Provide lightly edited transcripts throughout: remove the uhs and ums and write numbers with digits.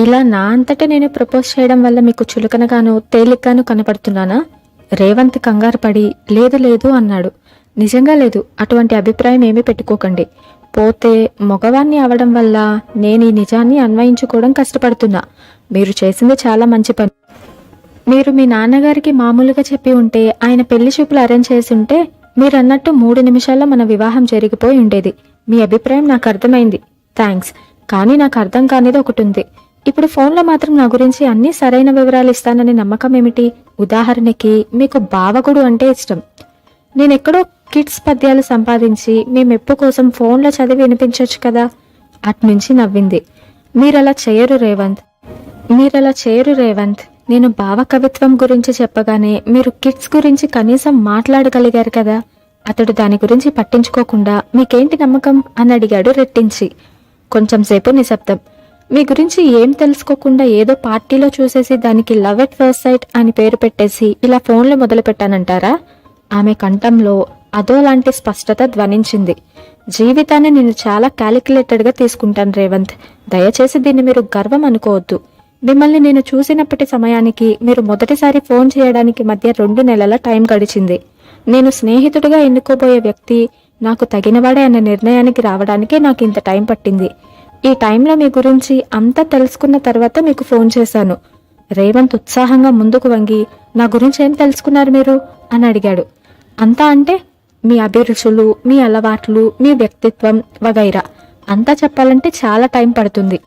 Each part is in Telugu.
ఇలా నా అంతటా నేను ప్రపోజ్ చేయడం వల్ల మీకు చులకనగాను తేలిగ్గాను కనపడుతున్నానా? రేవంత్ కంగారు పడి లేదు లేదు అన్నాడు. నిజంగా లేదు, అటువంటి అభిప్రాయం ఏమీ పెట్టుకోకండి. పోతే మగవాణ్ణి అవడం వల్ల నేను ఈ నిజాన్ని అన్వయించుకోవడం కష్టపడుతున్నా. మీరు చేసింది చాలా మంచి పని. మీరు మీ నాన్నగారికి మామూలుగా చెప్పి ఉంటే, ఆయన పెళ్లి చూపులు అరేంజ్ చేసి ఉంటే, మీరన్నట్టు 3 నిమిషాల్లో మన వివాహం జరిగిపోయి ఉండేది. మీ అభిప్రాయం నాకు అర్థమైంది, థ్యాంక్స్. కానీ నాకు అర్థం కానిది ఒకటి ఉంది. ఇప్పుడు ఫోన్లో మాత్రం నా గురించి అన్ని సరైన వివరాలు ఇస్తానని నమ్మకం ఏమిటి? ఉదాహరణకి, మీకు బావగుడు అంటే ఇష్టం. నేనెక్కడో కిడ్స్ పద్యాలు సంపాదించి మీ మెప్పు కోసం ఫోన్లో చదివి వినిపించవచ్చు కదా. అట్నుంచి నవ్వింది. మీరలా చేయరు రేవంత్. నేను భావ కవిత్వం గురించి చెప్పగానే మీరు కిడ్స్ గురించి కనీసం మాట్లాడగలిగారు కదా. అతడు దాని గురించి పట్టించుకోకుండా మీకేంటి నమ్మకం అని అడిగాడు రెట్టించి. కొంచెం సేపు నిశ్శబ్దం. మీ గురించి ఏం తెలుసుకోకుండా ఏదో పార్టీలో చూసేసి దానికి లవ్ ఎట్ ఫస్ట్ సైట్ అని పేరు పెట్టేసి ఇలా ఫోన్లో మొదలు పెట్టానంటారా? ఆమె కంఠంలో అదోలాంటి స్పష్టత ధ్వనించింది. జీవితాన్ని నేను చాలా క్యాలిక్యులేటెడ్గా తీసుకుంటాను రేవంత్. దయచేసి దీన్ని మీరు గర్వం అనుకోవద్దు. మిమ్మల్ని నేను చూసినప్పటి సమయానికి మీరు మొదటిసారి ఫోన్ చేయడానికి మధ్య 2 నెలల టైం గడిచింది. నేను స్నేహితుడిగా ఎన్నుకోబోయే వ్యక్తి నాకు తగినవాడే అన్న నిర్ణయానికి రావడానికే నాకు ఇంత టైం పట్టింది. ఈ టైంలో మీ గురించి అంతా తెలుసుకున్న తర్వాత మీకు ఫోన్ చేశాను. రేవంత్ ఉత్సాహంగా ముందుకు వంగి, నా గురించి ఏం తెలుసుకున్నారు మీరు అని అడిగాడు. అంతా అంటే మీ అభిరుచులు, మీ అలవాట్లు, మీ వ్యక్తిత్వం వగైరా. అంతా చెప్పాలంటే చాలా టైం పడుతుంది.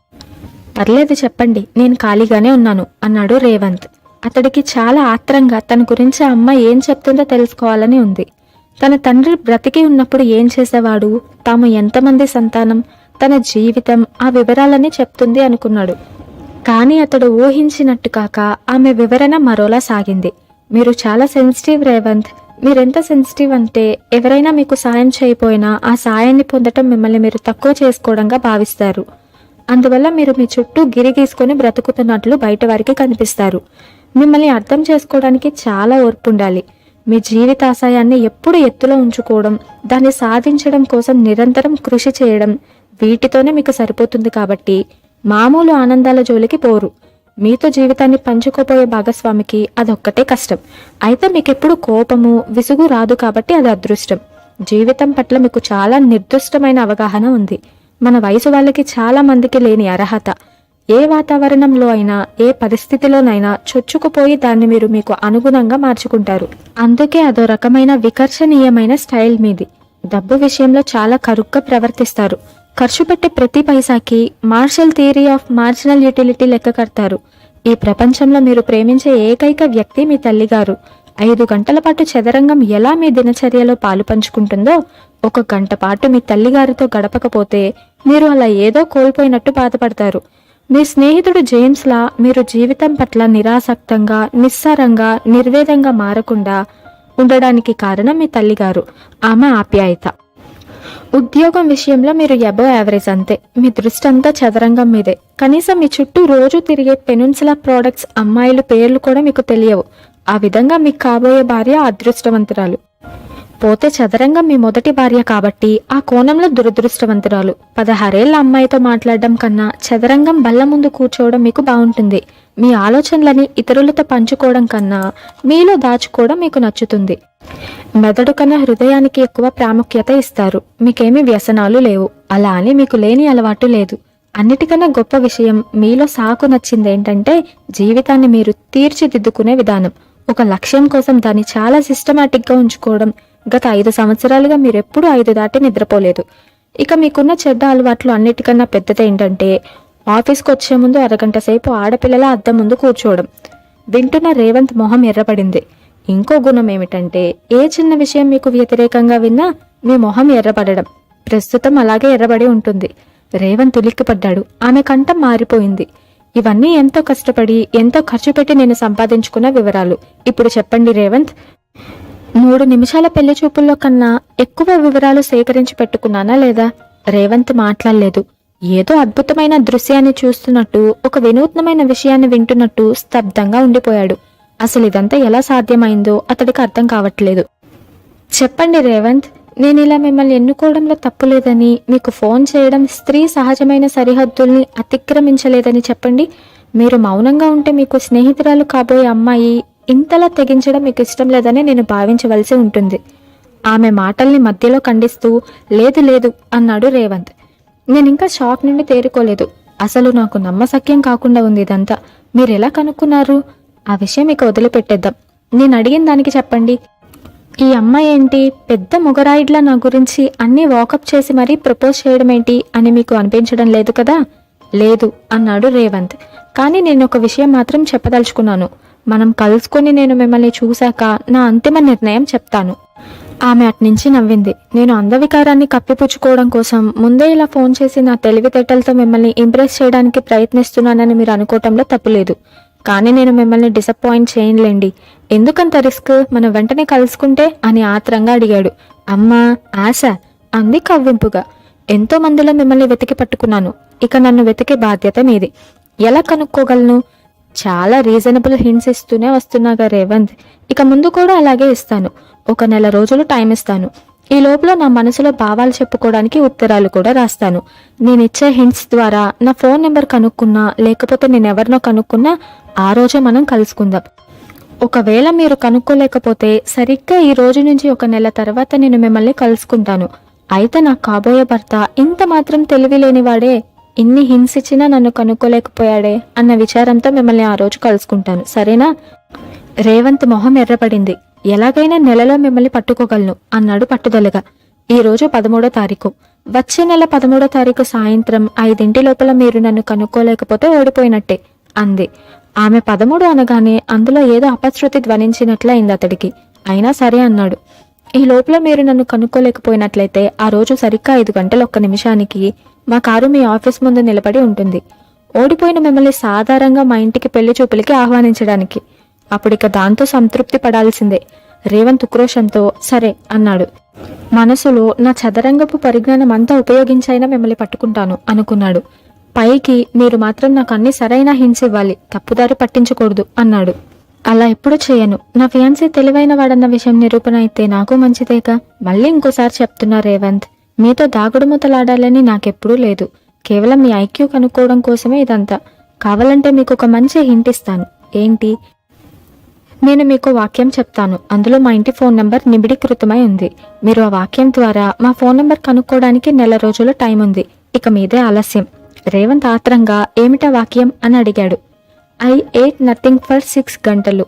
పర్లేదు చెప్పండి, నేను ఖాళీగానే ఉన్నాను అన్నాడు రేవంత్. అతడికి చాలా ఆత్రంగా తన గురించి అమ్మ ఏం చెప్తుందో తెలుసుకోవాలని ఉంది. తన తండ్రి బ్రతికి ఉన్నప్పుడు ఏం చేసేవాడు, తాము ఎంతమంది సంతానం, తన జీవితం, ఆ వివరాలన్నీ చెప్తుంది అనుకున్నాడు. కానీ అతడు ఊహించినట్టు కాక ఆమె వివరణ మరోలా సాగింది. మీరు చాలా సెన్సిటివ్ రేవంత్. మీరెంత సెన్సిటివ్ అంటే ఎవరైనా మీకు సాయం చేయకపోయినా ఆ సాయాన్ని పొందటం మిమ్మల్ని మీరు తక్కువ చేసుకోవడంగా భావిస్తారు. అందువల్ల మీరు మీ చుట్టూ గిరిగీసుకొని బ్రతుకుతున్నట్లు బయట వారికి కనిపిస్తారు. మిమ్మల్ని అర్థం చేసుకోవడానికి చాలా ఓర్పు ఉండాలి. మీ జీవితాశయాన్ని ఎప్పుడు ఎత్తులో ఉంచుకోవడం, దాన్ని సాధించడం కోసం నిరంతరం కృషి చేయడం, వీటితోనే మీకు సరిపోతుంది. కాబట్టి మామూలు ఆనందాల జోలికి పోరు. మీతో జీవితాన్ని పంచుకోపోయే భాగస్వామికి అదొక్కటే కష్టం. అయితే మీకెప్పుడు కోపము, విసుగు రాదు కాబట్టి అది అదృష్టం. జీవితం పట్ల మీకు చాలా నిర్దిష్టమైన అవగాహన ఉంది. మన వయసు వాళ్ళకి చాలా మందికి లేని అర్హత. ఏ వాతావరణంలో అయినా, ఏ పరిస్థితిలోనైనా చొచ్చుకుపోయి దాన్ని మీరు మీకు అనుగుణంగా మార్చుకుంటారు. అందుకే అదో రకమైన వికర్షణీయమైన స్టైల్ మీది. డబ్బు విషయంలో చాలా కరుగ్గా ప్రవర్తిస్తారు. ఖర్చు పెట్టే ప్రతి పైసాకి Marshall theory of marginal utility లెక్క కడతారు. ఈ ప్రపంచంలో మీరు ప్రేమించే ఏకైక వ్యక్తి మీ తల్లిగారు. 5 గంటల పాటు చదరంగం ఎలా మీ దినచర్యలో పాలు పంచుకుంటుందో, 1 గంట పాటు మీ తల్లిగారితో గడపకపోతే మీరు అలా ఏదో కోల్పోయినట్టు బాధపడతారు. మీ స్నేహితుడు జేమ్స్లా మీరు జీవితం పట్ల నిరాసక్తంగా, నిస్సారంగా, నిర్వేదంగా మారకుండా ఉండడానికి కారణం మీ తల్లిగారు, ఆమె ఆప్యాయత. ఉద్యోగం విషయంలో మీరు అబవ్ యావరేజ్ అంతే. మీ దృష్టి అంతా చదరంగం మీదే. కనీసం మీ చుట్టూ రోజు తిరిగే పెనున్సులా ప్రోడక్ట్స్ అమ్మాయిల పేర్లు కూడా మీకు తెలియవు. ఆ విధంగా మీకు కాబోయే భార్య అదృష్టవంతురాలు. పోతే చదరంగం మీ మొదటి భార్య కాబట్టి ఆ కోణంలో దురదృష్టవంతురాలు. 16 ఏళ్ల అమ్మాయితో మాట్లాడడం కన్నా చదరంగం బల్ల ముందు కూర్చోవడం మీకు బాగుంటుంది. మీ ఆలోచనలని ఇతరులతో పంచుకోవడం కన్నా మీలో దాచుకోవడం మీకు నచ్చుతుంది. మెదడు కన్నా హృదయానికి ఎక్కువ ప్రాముఖ్యత ఇస్తారు. మీకేమీ వ్యసనాలు లేవు. అలా అని మీకు లేని అలవాటు లేదు. అన్నిటికన్నా గొప్ప విషయం, మీలో సాకు నచ్చిందేంటంటే జీవితాన్ని మీరు తీర్చిదిద్దుకునే విధానం. ఒక లక్ష్యం కోసం దాన్ని చాలా సిస్టమాటిక్గా ఉంచుకోవడం. గత 5 సంవత్సరాలుగా మీరెప్పుడు 5 దాటి నిద్రపోలేదు. ఇక మీకున్న చెడ్డ అలవాట్లు అన్నిటికన్నా పెద్దదేంటంటే ఆఫీస్కి వచ్చే ముందు అరగంట సేపు ఆడపిల్లల అద్దం ముందు కూర్చోవడం. వింటున్న రేవంత్ మొహం ఎర్రబడింది. ఇంకో గుణం ఏమిటంటే ఏ చిన్న విషయం మీకు వ్యతిరేకంగా విన్నా మీ మొహం ఎర్రబడడం. ప్రస్తుతం అలాగే ఎర్రబడి ఉంటుంది. రేవంత్ ఉలిక్కిపడ్డాడు. ఆమె కంఠం మారిపోయింది. ఇవన్నీ ఎంతో కష్టపడి, ఎంతో ఖర్చు పెట్టి నేను సంపాదించుకున్న వివరాలు. ఇప్పుడు చెప్పండి రేవంత్, 3 నిమిషాల పెళ్లి చూపుల్లో కన్నా ఎక్కువ వివరాలు సేకరించి పెట్టుకున్నానా లేదా? రేవంత్ మాట్లాడలేదు. ఏదో అద్భుతమైన దృశ్యాన్ని చూస్తున్నట్టు, ఒక వినూత్నమైన విషయాన్ని వింటున్నట్టు స్తబ్దంగా ఉండిపోయాడు. అసలు ఇదంతా ఎలా సాధ్యమైందో అతడికి అర్థం కావట్లేదు. చెప్పండి రేవంత్, నేను ఇలా మిమ్మల్ని ఎన్నుకోవడంలో తప్పులేదని, మీకు ఫోన్ చేయడం స్త్రీ సహజమైన సరిహద్దుల్ని అతిక్రమించలేదని చెప్పండి. మీరు మౌనంగా ఉంటే మీకు స్నేహితురాలు కాబోయే అమ్మాయి ఇంతలా తెగించడం మీకు ఇష్టం లేదని నేను భావించవలసి ఉంటుంది. ఆమె మాటల్ని మధ్యలో ఖండిస్తూ లేదు లేదు అన్నాడు రేవంత్. నేనింకా షాక్ నుండి తేరుకోలేదు. అసలు నాకు నమ్మశక్యం కాకుండా ఉంది ఇదంతా. మీరెలా కనుక్కున్నారు? ఆ విషయం ఇక వదిలిపెట్టేద్దాం. నేను అడిగిన దానికి చెప్పండి. ఈ అమ్మాయి ఏంటి పెద్ద మొగరాయిడ్లా నా గురించి అన్నీ వాకప్ చేసి మరీ ప్రపోజ్ చేయడం ఏంటి అని మీకు అనిపించడం లేదు కదా? లేదు అన్నాడు రేవంత్. కానీ నేను ఒక విషయం మాత్రం చెప్పదలుచుకున్నాను. మనం కలుసుకొని నేను మిమ్మల్ని చూశాక నా అంతిమ నిర్ణయం చెప్తాను. ఆమె అట్నుంచి నవ్వింది. నేను అందవికారాన్ని కప్పిపుచ్చుకోవడం కోసం ముందే ఇలా ఫోన్ చేసి నా తెలివితేటలతో మిమ్మల్ని ఇంప్రెస్ చేయడానికి ప్రయత్నిస్తున్నానని మీరు అనుకోవటంలో తప్పులేదు. కానీ నేను మిమ్మల్ని డిసప్పాయింట్ చేయనులేండి. ఎందుకంత రిస్క్? మనం వెంటనే కలుసుకుంటే అని ఆత్రంగా అడిగాడు. అమ్మా ఆశ అంది కవ్వింపుగా. ఎంతో మందిలో మిమ్మల్ని వెతికి పట్టుకున్నాను. ఇక నన్ను వెతికే బాధ్యత మీది. ఎలా కనుక్కోగలను? చాలా రీజనబుల్ హింట్స్ ఇస్తూనే వస్తున్నాగా రేవంత్. ఇక ముందు కూడా అలాగే ఇస్తాను. ఒక నెల రోజులు టైం ఇస్తాను. ఈ లోపల నా మనసులో భావాలు చెప్పుకోవడానికి ఉత్తరాలు కూడా రాస్తాను. నేనిచ్చే హింట్స్ ద్వారా నా ఫోన్ నెంబర్ కనుక్కున్నా లేకపోతే నేనెవరినో కనుక్కున్నా ఆ రోజే మనం కలుసుకుందాం. ఒకవేళ మీరు కనుక్కోలేకపోతే సరిగ్గా ఈ రోజు నుంచి ఒక నెల తర్వాత నేను మిమ్మల్ని కలుసుకుంటాను. అయితే నా కాబోయే భర్త ఇంత మాత్రం తెలివి లేనివాడే, ఇన్ని హింట్స్ ఇచ్చినా నన్ను కనుక్కోలేకపోయాడే అన్న విచారంతో మిమ్మల్ని ఆ రోజు కలుసుకుంటాను. సరేనా? రేవంత్ మొహం ఎర్రపడింది. ఎలాగైనా నెలలో మిమ్మల్ని పట్టుకోగలను అన్నాడు పట్టుదలగా. ఈ రోజు 13వ తారీఖు. వచ్చే నెల 13వ తారీఖు సాయంత్రం 5 లోపల మీరు నన్ను కనుక్కోలేకపోతే ఓడిపోయినట్టే అంది. ఆమె 13 అనగానే అందులో ఏదో అపశృతి ధ్వనించినట్లయింది అతడికి. అయినా సరే అన్నాడు. ఈ లోపల మీరు నన్ను కనుక్కోలేకపోయినట్లయితే ఆ రోజు సరిగ్గా 5 గంటల 1 నిమిషానికి మా కారు మీ ఆఫీస్ ముందు నిలబడి ఉంటుంది. ఓడిపోయిన మిమ్మల్ని సాధారణంగా మా ఇంటికి పెళ్లి చూపులకి ఆహ్వానించడానికి. అప్పుడిక దాంతో సంతృప్తి పడాల్సిందే. రేవంత్ ఉక్రోషంతో సరే అన్నాడు. మనసులో నా చదరంగపు పరిజ్ఞానం అంతా ఉపయోగించైనా మిమ్మల్ని పట్టుకుంటాను అనుకున్నాడు. పైకి మీరు మాత్రం నాకు అన్ని సరైన హింట్స్ ఇవ్వాలి, తప్పుదారి పట్టించకూడదు అన్నాడు. అలా ఎప్పుడు చేయను. నా ఫియాన్సీ తెలివైన వాడన్న విషయం నిరూపణ అయితే నాకు మంచిదేగా. మళ్ళీ ఇంకోసారి చెప్తున్నా రేవంత్, మీతో దాగుడుమూతలాడాలని నాకెప్పుడూ లేదు. కేవలం మీ ఐక్యూ కనుక్కోవడం కోసమే ఇదంతా. కావాలంటే మీకు ఒక మంచి హింట్ ఇస్తాను. ఏంటి? నేను మీకు వాక్యం చెప్తాను. అందులో మా ఇంటి ఫోన్ నంబర్ నిబిడీకృతమై ఉంది. మీరు ఆ వాక్యం ద్వారా మా ఫోన్ నంబర్ కనుక్కోవడానికి నెల రోజుల టైం ఉంది. ఇక మీదే ఆలస్యం. రేవంత్ ఆత్రంగా ఏమిటా వాక్యం అని అడిగాడు. ఐ ఎయిట్ నథింగ్ ఫర్ 6 గంటలు.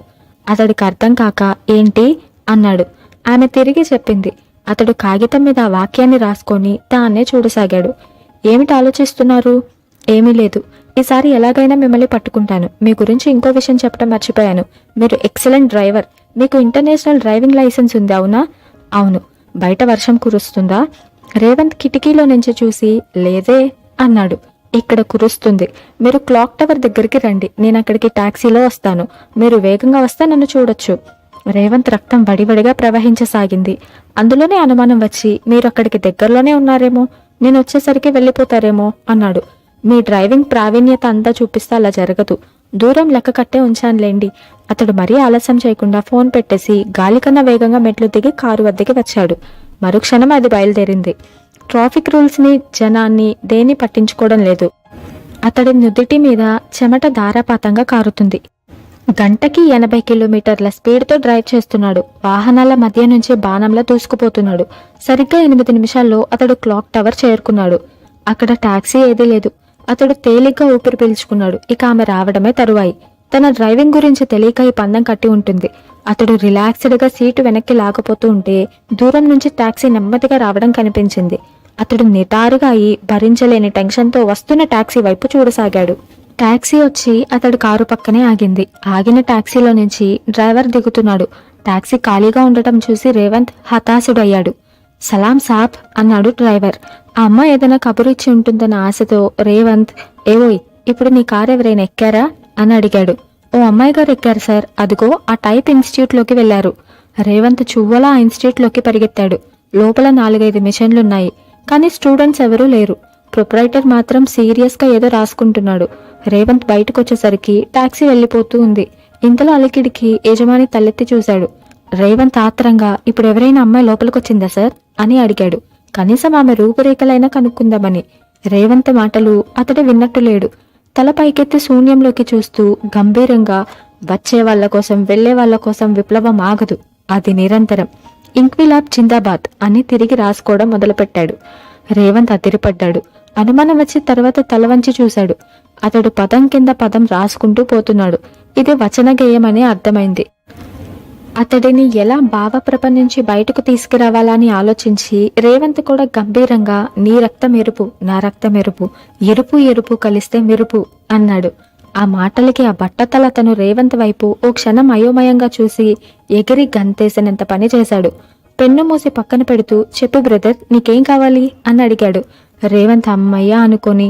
అతడికి అర్థం కాక ఏంటి అన్నాడు. ఆమె తిరిగి చెప్పింది. అతడు కాగితం మీద ఆ వాక్యాన్ని రాసుకొని తానే చూడసాగాడు. ఏమిటి ఆలోచిస్తున్నారు? ఏమీ లేదు. ఈసారి ఎలాగైనా మిమ్మల్ని పట్టుకుంటాను. మీ గురించి ఇంకో విషయం చెప్పడం మర్చిపోయాను. మీరు ఎక్సలెంట్ డ్రైవర్. మీకు ఇంటర్నేషనల్ డ్రైవింగ్ లైసెన్స్ ఉంది అవునా? అవును. బయట వర్షం కురుస్తుందా? రేవంత్ కిటికీలో నుంచి చూసి లేదే అన్నాడు. ఇక్కడ కురుస్తుంది. మీరు క్లాక్ టవర్ దగ్గరికి రండి. నేను అక్కడికి టాక్సీలో వస్తాను. మీరు వేగంగా వస్తే నన్ను చూడొచ్చు. రేవంత్ రక్తం వడివడిగా ప్రవహించసాగింది. అందులోనే అనుమానం వచ్చి మీరు అక్కడికి దగ్గరలోనే ఉన్నారేమో, నేను వచ్చేసరికి వెళ్ళిపోతారేమో అన్నాడు. మీ డ్రైవింగ్ ప్రావీణ్యత అంతా చూపిస్తే అలా జరగదు. దూరం లెక్క కట్టే ఉంచానులేండి. అతడు మరీ ఆలస్యం చేయకుండా ఫోన్ పెట్టేసి గాలికన్నా వేగంగా మెట్లు దిగి కారు వద్దకి వచ్చాడు. మరుక్షణం అది బయలుదేరింది. ట్రాఫిక్ రూల్స్ని, జనాన్ని దేన్ని పట్టించుకోవడం లేదు. అతడి నుదిటి మీద చెమట ధారాపాతంగా కారుతుంది. గంటకి 80 కిలోమీటర్ల స్పీడ్తో డ్రైవ్ చేస్తున్నాడు. వాహనాల మధ్య నుంచి బాణంలా దూసుకుపోతున్నాడు. సరిగ్గా 8 నిమిషాల్లో అతడు క్లాక్ టవర్ చేరుకున్నాడు. అక్కడ టాక్సీ ఏదీ లేదు. అతడు తేలిగ్గా ఊపిరి పీల్చుకున్నాడు. ఇక ఆమె రావడమే తరువాయి. తన డ్రైవింగ్ గురించి తెలియక ఈ పందెం కట్టి ఉంటుంది. అతడు రిలాక్స్డ్గా సీటు వెనక్కి లాగపోతూ ఉంటే దూరం నుంచి టాక్సీ నెమ్మదిగా రావడం కనిపించింది. అతడు నిటారుగా అయి భరించలేని టెన్షన్తో వస్తున్న టాక్సీ వైపు చూడసాగాడు. టాక్సీ వచ్చి అతడు కారు పక్కనే ఆగింది. ఆగిన టాక్సీలో నుంచి డ్రైవర్ దిగుతున్నాడు. టాక్సీ ఖాళీగా ఉండటం చూసి రేవంత్ హతాశుడయ్యాడు. సలాం సాబ్ అన్నాడు డ్రైవర్. ఆ అమ్మ ఏదైనా కబురు ఇచ్చి ఉంటుందన్న ఆశతో రేవంత్ ఏవోయ్ ఇప్పుడు నీ కారు ఎవరైనా ఎక్కారా అని అడిగాడు. ఓ అమ్మాయి గారు ఎక్కారు సార్. అదిగో ఆ టైప్ ఇన్స్టిట్యూట్లోకి వెళ్లారు. రేవంత్ చువ్వలా ఆ ఇన్స్టిట్యూట్లోకి పరిగెత్తాడు. లోపల 4-5 మిషన్లున్నాయి. కానీ స్టూడెంట్స్ ఎవరూ లేరు. ప్రొప్రైటర్ మాత్రం సీరియస్గా ఏదో రాసుకుంటున్నాడు. రేవంత్ బయటకు వచ్చేసరికి టాక్సీ వెళ్ళిపోతూ ఉంది. ఇంతలో అలికిడికి యజమాని తలెత్తి చూశాడు. రేవంత్ ఆత్రంగా ఇప్పుడు ఎవరైనా అమ్మాయి లోపలికొచ్చిందా సార్ అని అడిగాడు. కనీసం ఆమె రూపురేఖలైనా కనుక్కుందామని. రేవంత్ మాటలు అతడు విన్నట్టు లేడు. తల పైకెత్తి శూన్యంలోకి చూస్తూ గంభీరంగా, వచ్చే వాళ్ల కోసం వెళ్లే వాళ్ల కోసం విప్లవం ఆగదు, అది నిరంతరం, ఇంక్విలాబ్ జిందాబాద్ అని తిరిగి రాసుకోవడం మొదలుపెట్టాడు. రేవంత్ అదిరిపడ్డాడు. అనుమానం వచ్చి తర్వాత తల వంచి చూశాడు. అతడు పదం కింద పదం రాసుకుంటూ పోతున్నాడు. ఇది వచన గేయమని అర్థమైంది. అతడిని ఎలా భావప్రపంచం నుంచి బయటకు తీసుకురావాలా అని ఆలోచించి రేవంత్ కూడా గంభీరంగా, నీ రక్తం ఎరుపు, నా రక్తం ఎరుపు, ఎరుపు ఎరుపు కలిస్తే మెరుపు అన్నాడు. ఆ మాటలకి ఆ బట్టతల అతను రేవంత్ వైపు ఓ క్షణం అయోమయంగా చూసి ఎగిరి గంతేసినంత పని చేశాడు. పెన్ను మూసి పక్కన పెడుతూ, చెప్పు బ్రదర్, నీకేం కావాలి అని అడిగాడు. రేవంత్ అమ్మయ్య అనుకొని,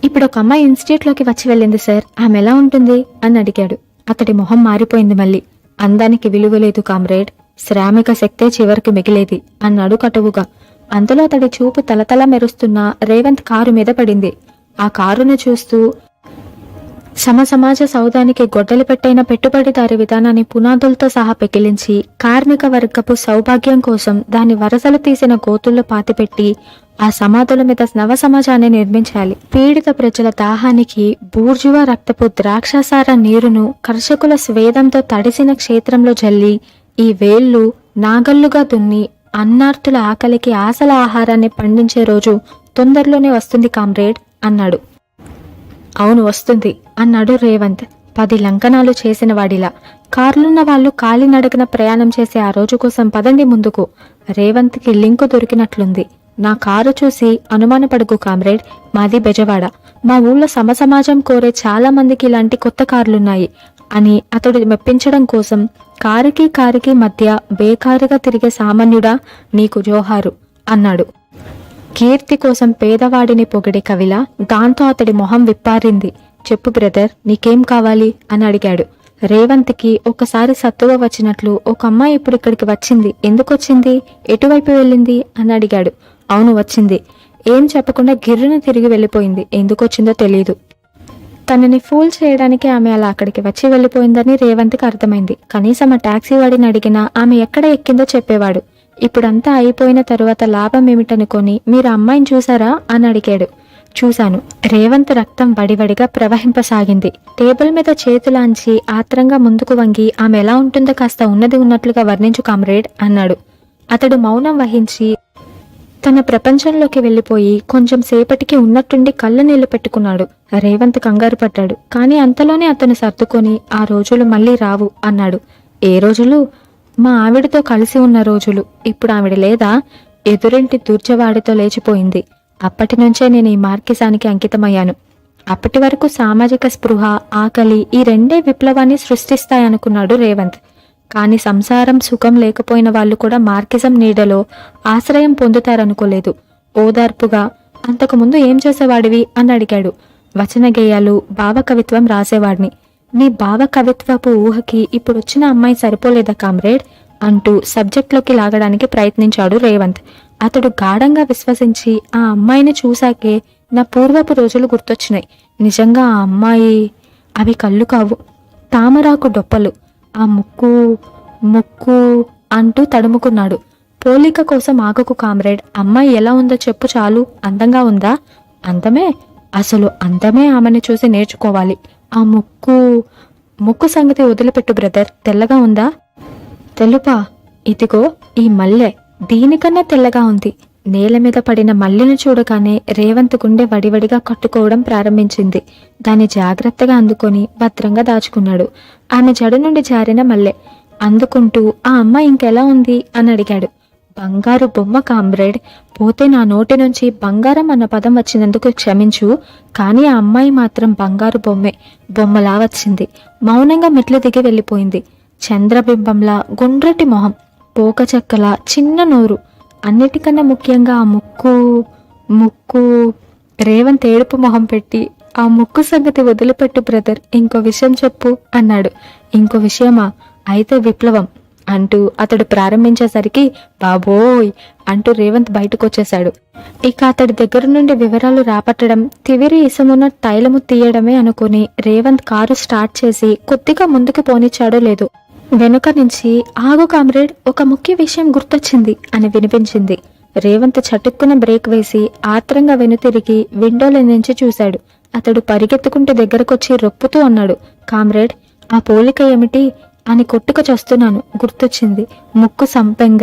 ఇప్పుడు ఒక అమ్మాయి ఇన్స్టిట్యూట్లోకి వచ్చి వెళ్ళింది సార్, ఆమె ఎలా ఉంటుంది అని అడిగాడు. అతడి మొహం మారిపోయింది. మళ్ళీ, అందానికి విలువ లేదు కామ్రేడ్, శ్రామిక శక్తే చివరికి మిగిలేది అన్నాడు కటువుగా. అంతలో అతడి చూపు తలతల మెరుస్తున్న రేవంత్ కారు మీద పడింది. ఆ కారును చూస్తూ, సమాజ సౌధానికి గొడ్డలి పెట్టైన పెట్టుబడిదారి విధానాన్ని పునాదులతో సహా పెకిలించి కార్మిక వర్గపు సౌభాగ్యం కోసం దాని వరసలు తీసిన గోతుల్లో పాతిపెట్టి ఆ సమాధుల మీద నవ సమాజాన్ని నిర్మించాలి. పీడిత ప్రజల దాహానికి బూర్జువా రక్తపు ద్రాక్షసార నీరును కర్షకుల స్వేదంతో తడిసిన క్షేత్రంలో జల్లి ఈ వేళ్లు నాగల్లుగా దున్ని అన్నార్తుల ఆకలికి ఆశల ఆహారాన్ని పండించే రోజు తొందరలోనే వస్తుంది కామ్రేడ్ అన్నాడు. అవును వస్తుంది అన్నాడు రేవంత్ 10 లంకనాలు చేసిన వాడిలా. కార్లున్న వాళ్ళు కాలినడకన ప్రయాణం చేసే ఆ రోజు కోసం పదండి ముందుకు. రేవంత్కి లింకు దొరికినట్లుంది. నా కారు చూసి అనుమానపడకు కామ్రేడ్, మాది బెజవాడ, మా ఊళ్ళో సమాజం కోరే చాలా మందికి ఇలాంటి కొత్త కార్లున్నాయి అని అతడు మెప్పించడం కోసం, కారుకి మధ్య బేకారుగా తిరిగే సామాన్యుడా నీకు జోహారు అన్నాడు. కీర్తి కోసం పేదవాడిని పొగిడే కవిలా. దాంతో అతడి మొహం విప్పారింది. చెప్పు బ్రదర్, నీకేం కావాలి అని అడిగాడు. రేవంత్కి ఒకసారి సత్తువ వచ్చినట్లు, ఒక అమ్మాయి ఇప్పుడు ఇక్కడికి వచ్చింది, ఎందుకు వచ్చింది, ఎటువైపు వెళ్ళింది అని అడిగాడు. అవును వచ్చింది. ఏం చెప్పకుండా గిర్రున తిరిగి వెళ్ళిపోయింది. ఎందుకు వచ్చిందో తెలియదు. తనని ఫూల్ చేయడానికి ఆమె అలా అక్కడికి వచ్చి వెళ్ళిపోయిందని రేవంత్కి అర్థమైంది. కనీసం ఆ టాక్సీ వాడిని అడిగినా ఆమె ఎక్కడ ఎక్కిందో చెప్పేవాడు. ఇప్పుడంతా అయిపోయిన తరువాత లాభం ఏమిటనుకొని, మీరు అమ్మాయిని చూసారా అని అడిగాడు. చూశాను. రేవంత్ రక్తం వడివడిగా ప్రవహింపసాగింది. టేబుల్ మీద చేతులాంచి ఆత్రంగా ముందుకు వంగి, ఆమె ఎలా ఉంటుందో కాస్త ఉన్నది ఉన్నట్లుగా వర్ణించు కామ్రేడ్ అన్నాడు. అతడు మౌనం వహించి తన ప్రపంచంలోకి వెళ్ళిపోయి కొంచెం సేపటికి ఉన్నట్టుండి కళ్ళ నీళ్లు పెట్టుకున్నాడు. రేవంత్ కంగారు పడ్డాడు. కానీ అంతలోనే అతను సర్దుకొని, ఆ రోజులు మళ్ళీ రావు అన్నాడు. ఏ రోజులు? మా ఆవిడతో కలిసి ఉన్న రోజులు. ఇప్పుడు ఆవిడ లేదా, ఎదురింటి దూర్చవాడితో లేచిపోయింది. అప్పటి నుంచే నేను ఈ మార్కిసానికి అంకితమయ్యాను. అప్పటి వరకు సామాజిక స్పృహ, ఆకలి ఈ రెండే విప్లవాన్ని సృష్టిస్తాయనుకున్నాడు రేవంత్. కానీ సంసారం సుఖం లేకపోయిన వాళ్ళు కూడా మార్కిజం నీడలో ఆశ్రయం పొందుతారనుకోలేదు. ఓదార్పుగా, అంతకుముందు ఏం చేసేవాడివి అని అడిగాడు. వచన గేయాలు, భావకవిత్వం రాసేవాడిని. నీ భావకవిత్వపు ఊహకి ఇప్పుడొచ్చిన అమ్మాయి సరిపోలేదా కామ్రేడ్ అంటూ సబ్జెక్ట్లోకి లాగడానికి ప్రయత్నించాడు రేవంత్. అతడు గాఢంగా విశ్వసించి, ఆ అమ్మాయిని చూశాకే నా పూర్వపు రోజులు గుర్తొచ్చినాయి. నిజంగా ఆ అమ్మాయి, అవి కళ్ళు కావు, తామరాకు డొప్పలు, ఆ ముక్కు అంటూ తడుముకున్నాడు. పోలిక కోసం ఆగకు కామ్రేడ్, అమ్మాయి ఎలా ఉందో చెప్పు చాలు. అందంగా ఉందా? అందమే, అసలు అందమే ఆమెను చూసి నేర్చుకోవాలి. ఆ ముక్కు సంగతి వదిలిపెట్టు బ్రదర్, తెల్లగా ఉందా? తెలుపా? ఇదిగో ఈ మల్లె దీనికన్నా తెల్లగా ఉంది. నేల మీద పడిన మల్లెను చూడగానే రేవంత్ గుండె వడివడిగా కట్టుకోవడం ప్రారంభించింది. దాన్ని జాగ్రత్తగా అందుకొని భద్రంగా దాచుకున్నాడు. ఆమె జడ నుండి జారిన మల్లె అందుకుంటూ, ఆ అమ్మాయి ఇంకెలా ఉంది అని అడిగాడు. బంగారు బొమ్మ కామ్రేడ్, పోతే నా నోటి నుంచి బంగారం అన్న పదం వచ్చినందుకు క్షమించు, కానీ ఆ అమ్మాయి మాత్రం బంగారు బొమ్మలా వచ్చింది. మౌనంగా మెట్లు దిగి వెళ్ళిపోయింది. చంద్రబింబంలా గుండ్రటి మొహం, పోకచెక్కల చిన్న నోరు, అన్నిటికన్నా ముఖ్యంగా ఆ ముక్కు. రేవంత్ ఏడుపు మొహం పెట్టి, ఆ ముక్కు సంగతి వదిలిపెట్టు బ్రదర్, ఇంకో విషయం చెప్పు అన్నాడు. ఇంకో విషయమా? అయితే విప్లవం అంటూ అతడు ప్రారంభించేసరికి బాబోయ్ అంటూ రేవంత్ బయటకు వచ్చేశాడు. ఇక అతడి దగ్గర నుండి వివరాలు రాపట్టడం, తివిరి ఇసమున తైలము తీయడమే అనుకుని రేవంత్ కారు స్టార్ట్ చేసి కొద్దిగా ముందుకు పోనిచ్చాడో లేదు, వెనుక నుంచి ఆగు కామ్రేడ్, ఒక ముఖ్య విషయం గుర్తొచ్చింది అని వినిపించింది. రేవంత్ చటుక్కున బ్రేక్ వేసి ఆత్రంగా వెనుతిరిగి విండోల నుంచి చూశాడు. అతడు పరిగెత్తుకుంటూ దగ్గరకొచ్చి రొప్పుతూ అన్నాడు, కామ్రేడ్, ఆ పోలిక ఏమిటి అని కొట్టుకు చస్తున్నాను, గుర్తొచ్చింది. ముక్కు సంపెంగ.